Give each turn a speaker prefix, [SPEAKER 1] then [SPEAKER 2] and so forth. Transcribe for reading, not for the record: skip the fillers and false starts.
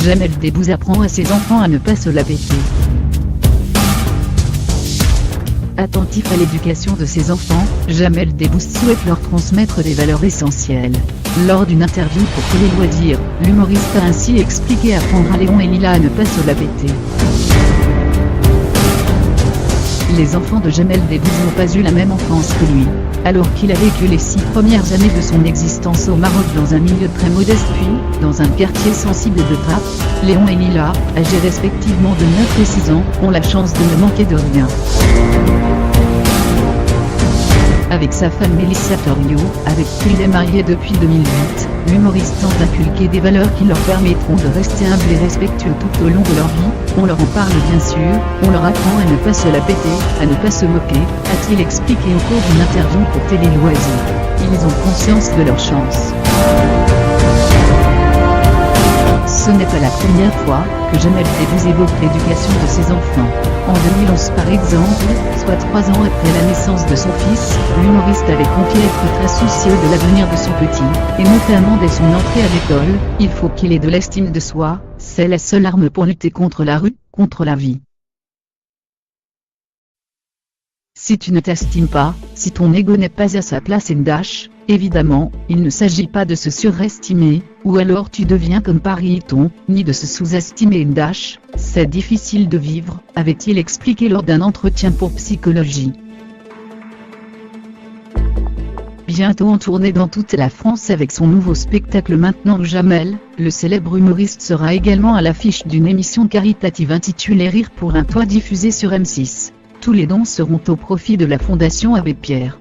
[SPEAKER 1] Jamel Debbouze apprend à ses enfants à ne pas se la péter. Attentif à l'éducation de ses enfants, Jamel Debbouze souhaite leur transmettre des valeurs essentielles. Lors d'une interview pour Télé Loisirs, l'humoriste a ainsi expliqué apprendre à Léon et Lila à ne pas se la péter. Les enfants de Jamel Debbouze n'ont pas eu la même enfance que lui. Alors qu'il a vécu les 6 premières années de son existence au Maroc dans un milieu très modeste puis, dans un quartier sensible de Trappes, Léon et Lila, âgés respectivement de 9 et 6 ans, ont la chance de ne manquer de rien. Avec sa femme Mélissa Torio, avec qui il est marié depuis 2008, l'humoriste tente d'inculquer des valeurs qui leur permettront de rester humbles et respectueux tout au long de leur vie. On leur en parle bien sûr, on leur apprend à ne pas se la péter, à ne pas se moquer, a-t-il expliqué au cours d'une interview pour Télé Loisirs. Ils ont conscience de leur chance. Ce n'est pas la première fois que Jamel Debbouze évoque l'éducation de ses enfants. En 2011 par exemple, soit 3 ans après la naissance de son fils, l'humoriste avait confié être très soucieux de l'avenir de son petit, et notamment dès son entrée à l'école. Il faut qu'il ait de l'estime de soi, c'est la seule arme pour lutter contre la rue, contre la vie. Si tu ne t'estimes pas, si ton ego n'est pas à sa place et dash, évidemment, il ne s'agit pas de se surestimer, ou alors tu deviens comme Paris Hilton, ni de se sous-estimer et dash, c'est difficile de vivre, avait-il expliqué lors d'un entretien pour Psychologie. Bientôt en tournée dans toute la France avec son nouveau spectacle Maintenant Jamel, le célèbre humoriste sera également à l'affiche d'une émission caritative intitulée Rire pour un toit diffusée sur M6. Tous les dons seront au profit de la Fondation Abbé Pierre.